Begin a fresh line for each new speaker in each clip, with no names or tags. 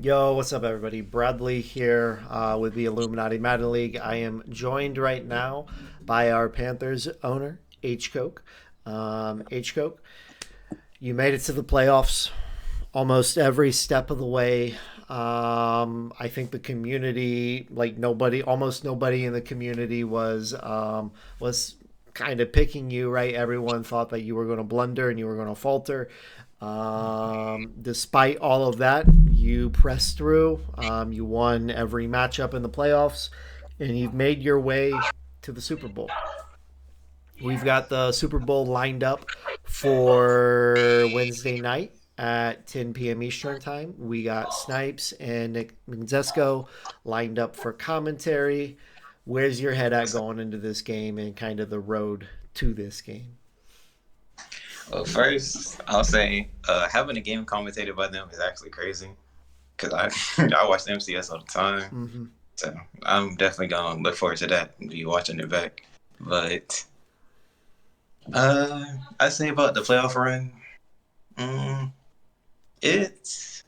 Yo, what's up, everybody? Bradley here with the Illuminati Madden League. I am joined right now by our Panthers owner, HCoak. HCoak, you made it to the playoffs almost every step of the way. I think the community, almost nobody in the community was kind of picking you, right? Everyone thought that you were going to blunder and you were going to falter. Despite all of that, you pressed through. You won every matchup in the playoffs, and you've made your way to the Super Bowl. We've got the Super Bowl lined up for Wednesday night at 10 p.m. Eastern Time. We got Snipes and Nick Menzesko lined up for commentary. Where's your head at going into this game and kind of the road to this game?
Well, first, I'll say having a game commentated by them is actually crazy because I watch the MCS all the time,
Mm-hmm.
so I'm definitely gonna look forward to that and be watching it back. But uh, I say about the playoff run, mm,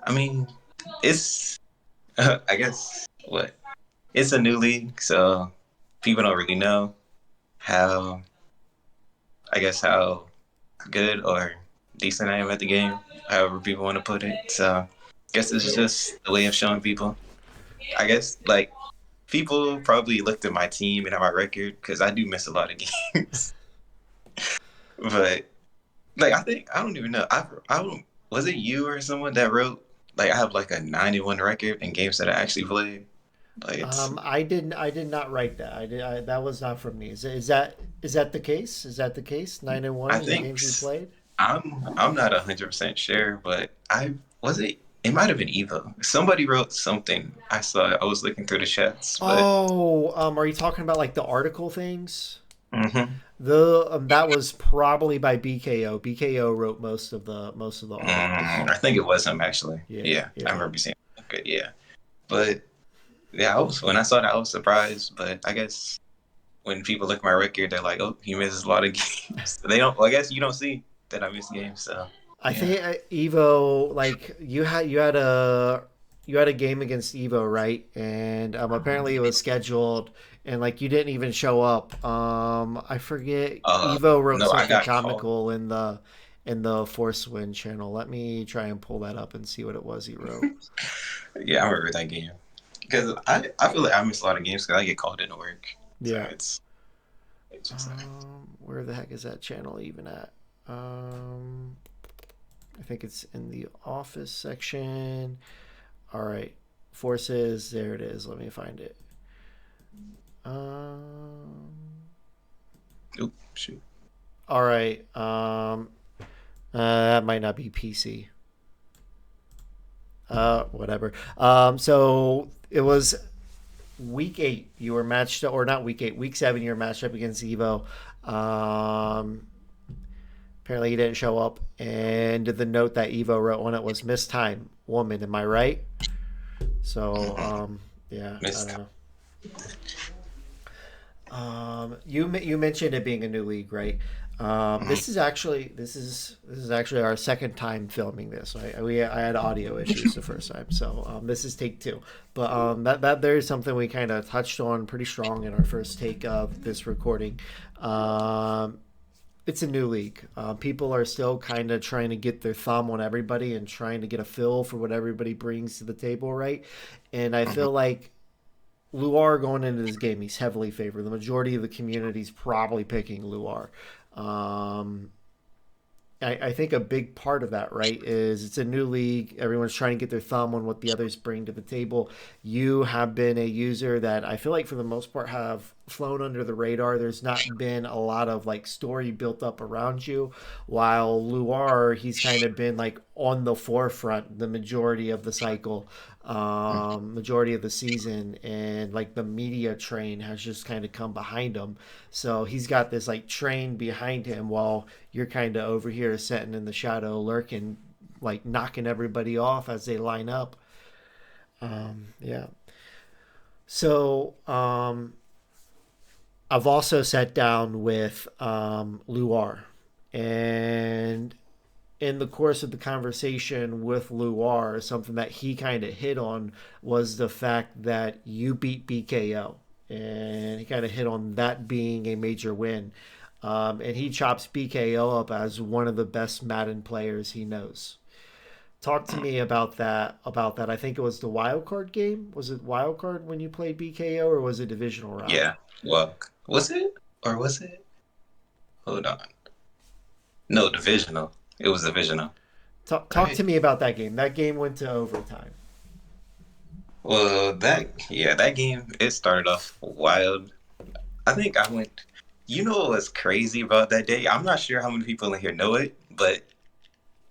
I mean, it's I guess what it's a new league, so people don't really know how how good or decent I am at the game, however people want to put it. So I guess this is just a way of showing people. I guess like people probably looked at my team and at my record because I do miss a lot of games. But like I don't even know. I don't was it you or someone that wrote like I have like a 91 record in games that I actually played. Like it's
I did not write that. That was not from me. Is that the case? Is that the case? 9-1
I
in the
think
games you played.
I'm not 100% sure, but I was it might have been Evo. Somebody wrote something. I was looking through the chats, but
Oh, are you talking about like the article things?
mhm.
The that was probably by BKO. BKO wrote most of the articles.
I think it was him actually.
Yeah,
Yeah, I
yeah.
remember seeing. Okay, yeah, but yeah, I was when I saw that I was surprised. But I guess when people look at my record, they're like, "Oh, he misses a lot of games." They don't. Well, I guess you don't see that I miss games. So
I
yeah.
think Evo, like you had a game against Evo, right? And apparently it was scheduled, and like you didn't even show up. I forget. Evo wrote
No, I
something
got called.
comical in the Force Win channel. Let me try and pull that up and see what it was he wrote.
Yeah, I remember that game because I feel like I miss a lot of games because I get called into work. So
Yeah.
it's just like
Where the heck is that channel even at? Um, I think it's in the office section. All right, forces. There it is. Let me find it. Um,
oop, shoot.
all right. That might not be PC. Whatever. So it was week 8. You were matched, or not week 8, week 7. You were matched up against Evo. Um, Apparently he didn't show up. And the note that Evo wrote on it was "missed time, woman." Am I right? So
Mm-hmm.
yeah, I
Missed
don't
time.
know. You mentioned it being a new league, right?
Mm-hmm.
This is actually our second time filming this. I had audio issues the first time, so this is take 2. But that there is something we kind of touched on pretty strong in our first take of this recording. Um, it's a new league. People are still kind of trying to get their thumb on everybody and trying to get a feel for what everybody brings to the table, right? And I
Mm-hmm.
feel like Luar going into this game, he's heavily favored. The majority of the community is probably picking Luar. Um, I think a big part of that, right, is it's a new league. Everyone's trying to get their thumb on what the others bring to the table. You have been a user that I feel like for the most part have flown under the radar. There's not been a lot of like story built up around you. While Luar, he's kind of been like on the forefront the majority of the cycle, majority of the season, and like the media train has just kind of come behind him. So he's got this like train behind him while you're kind of over here sitting in the shadow, lurking, like knocking everybody off as they line up. Yeah. So I've also sat down with Luar, and in the course of the conversation with Luar, something that he kind of hit on was the fact that you beat BKO. And he kind of hit on that being a major win. And he chops BKO up as one of the best Madden players he knows. Talk to me about that. About that, I think it was the wild card game. Was it wild card when you played BKO, or was it divisional round?
Yeah. Well, was it or was it? Hold on. No, divisional. It was divisional,
Talk
right?
to me about that game. That game went to overtime.
Well, that game it started off wild. I think I went. You know what was crazy about that day? I'm not sure how many people in here know it, but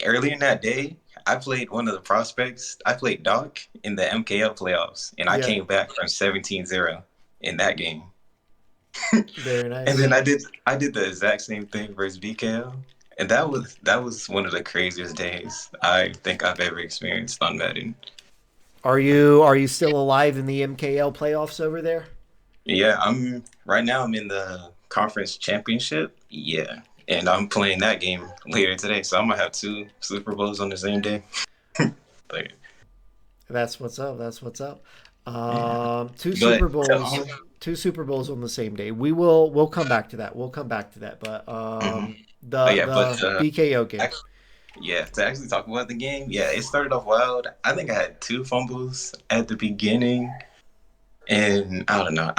earlier in that day, I played one of the prospects. I played Doc in the MKL playoffs, and I
Yeah,
came back from 17-0 in that game.
very
And
nice.
then I did the exact same thing versus BKL. And that was one of the craziest days I think I've ever experienced on Madden.
Are you still alive in the MKL playoffs over there?
Yeah, I'm in the conference championship. Yeah. And I'm playing that game later today. So I'm gonna have two Super Bowls on the same day. Like,
That's what's up. That's what's up.
yeah.
Two
But
Super Bowls, two Super Bowls on the same day. We'll come back to that. We'll come back to that. But
mhm. Oh
the
yeah, but
BKO game.
yeah, to actually talk about the game, yeah, it started off wild. I think I had two fumbles at the beginning, and I don't know.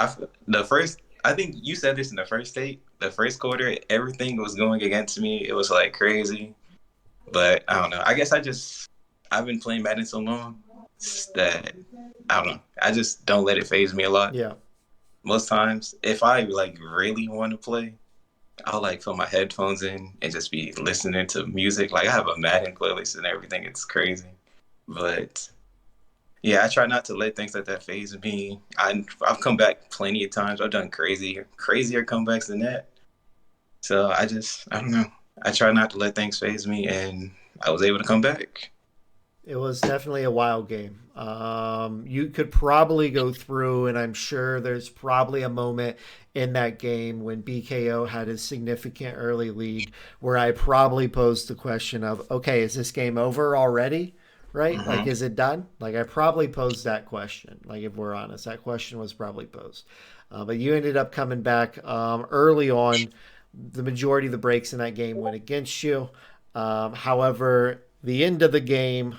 I think you said this in the first state, the first quarter, everything was going against me. It was like crazy, but I don't know. I guess I've been playing Madden so long that I don't know. I just don't let it phase me a lot.
Yeah,
Most times, if I like really want to play, I'll like put my headphones in and just be listening to music. Like I have a Madden playlist and everything. It's crazy. But yeah, I try not to let things like that phase me. I've come back plenty of times. I've done crazier comebacks than that. So I don't know. I try not to let things phase me, and I was able to come back.
it was definitely a wild game. You could probably go through, and I'm sure there's probably a moment in that game when BKO had a significant early lead where I probably posed the question of, okay, is this game over already? Right? Like,
Hmm.
is it done? Like, I probably posed that question. Like, if we're honest, that question was probably posed. But you ended up coming back early on. The majority of the breaks in that game went against you. However, the end of the game,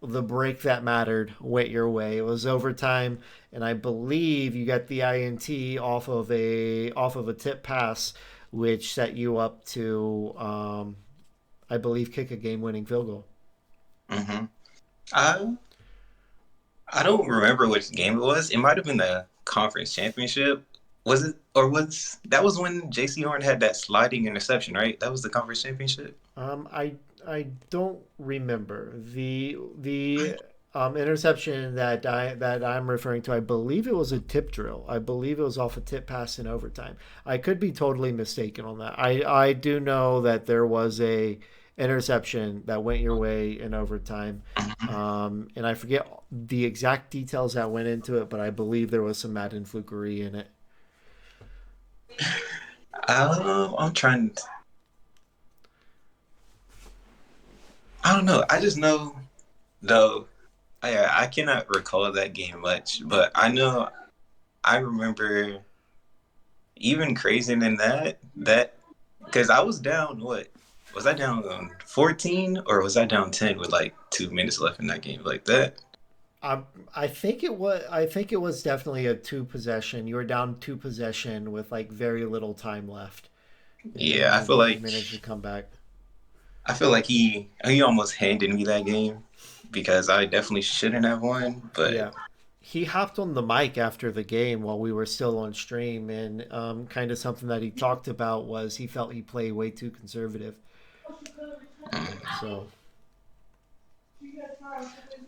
the break that mattered went your way. It was overtime, and I believe you got the INT off of a tip pass, which set you up to, I believe, kick a game-winning field goal.
Hmm. I I don't remember which game it was. It might have been the conference championship. Was it or was that was when JC Horn had that sliding interception, right? That was the conference championship.
I don't remember the interception that I'm referring to. I believe it was a tip drill. I believe it was off a tip pass in overtime. I could be totally mistaken on that. I do know that there was a interception that went your way in overtime, and I forget the exact details that went into it, but I believe there was some Madden flukery in it.
I'm trying. I don't know. I just know though. I cannot recall that game much, but I know I remember even crazier than that because I was down. What was I down 14 or was I down 10 with like 2 minutes left in that game like that?
I I think it was. I think it was definitely a two possession. You were down two possession with like very little time left,
Yeah,
and you managed to come back.
I feel like he almost handed me that game because I definitely shouldn't have won, but
Yeah, he hopped on the mic after the game while we were still on stream, and kind of something that he talked about was he felt he played way too conservative.
mm,
So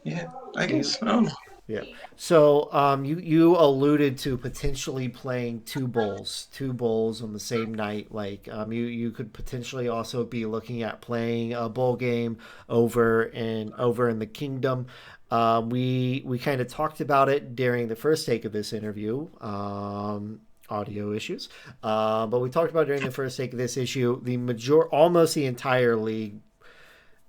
yeah, I
you
guess I don't know.
Yeah. So you alluded to potentially playing two bowls on the same night. Like you could potentially also be looking at playing a bowl game over in the kingdom. We kind of talked about it during the first take of this interview. Audio issues, but we talked about during the first take of this issue. Almost the entire league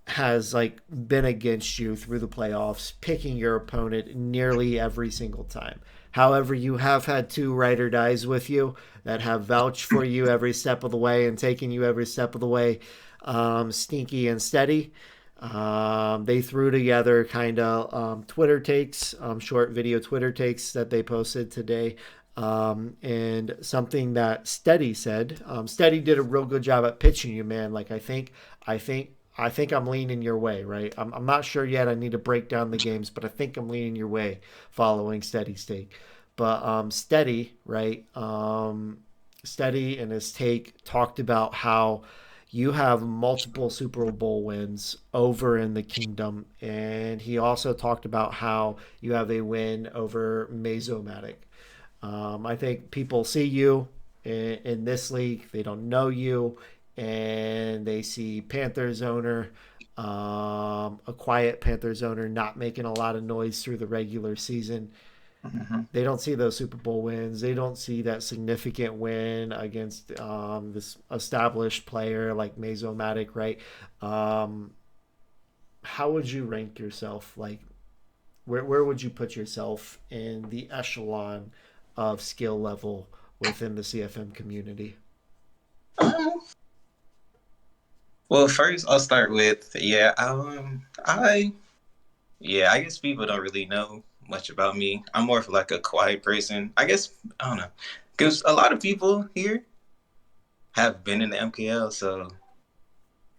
has like been against you through the playoffs, picking your opponent nearly every single time. However, you have had two ride or dies with you that have vouched for you every step of the way and taken you every step of the way. Stinky and Steady. They threw together kind of Twitter takes, short video Twitter takes that they posted today. And something that Steady said. Steady did a real good job at pitching you, man. Like I think, I think I'm leaning your way, right? I'm not sure yet. I need to break down the games, but I think I'm leaning your way following Steady's take. But Steady, right? Steady in his take talked about how you have multiple Super Bowl wins over in the kingdom. And he also talked about how you have a win over Mazomatic. I think people see you in this league, they don't know you, and they see Panthers owner, a quiet Panthers owner, not making a lot of noise through the regular season.
Hmm.
They don't see those Super Bowl wins. They don't see that significant win against this established player like Mazomatic, right? Um, how would you rank yourself? Like, where would you put yourself in the echelon of skill level within the CFM community?
Um, well, first I'll start with I guess people don't really know much about me. I'm more of like a quiet person. I guess I don't know, because a lot of people here have been in the MKL, so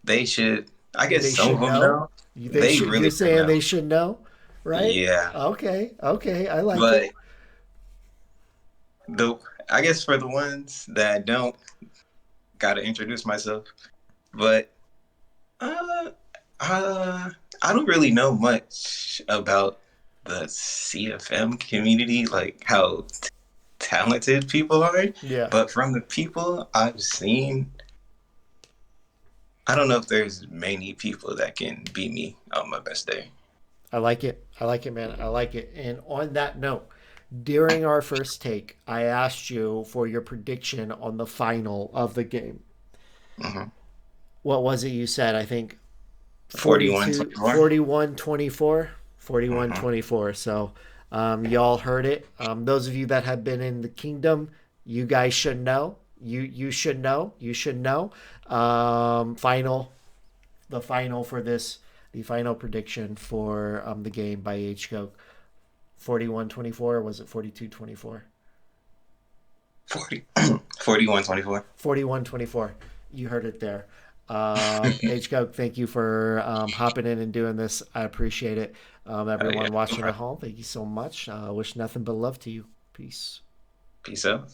they should. I guess
They
some of
should
them
know.
know.
They
They
should. You're
really should
saying
know.
they should know, right?
Yeah,
Okay. Okay. I like it.
but the I guess for the ones that don't, gotta introduce myself. But uh, uh, I don't really know much about the CFM community, like how talented people are.
Yeah.
But from the people I've seen, I don't know if there's many people that can beat me on my best day.
I like it. I like it, man. I like it. And on that note, during our first take, I asked you for your prediction on the final of the game.
Mm-hmm.
What was it you said? I think
41,
42,
24.
41, 24, 41,
Mm-hmm.
24. So y'all heard it. Those of you that have been in the kingdom, you guys should know. You should know. You should know. Final the final for this the final prediction for the game by HCoak. 41-24, or was it 42-24?
40, 41, 24.
41-24. You heard it there. HCoak, thank you for hopping in and doing this. I appreciate it.
Yeah.
Everyone watching at home, thank you so much. Wish nothing but love to you. Peace.
Peace out.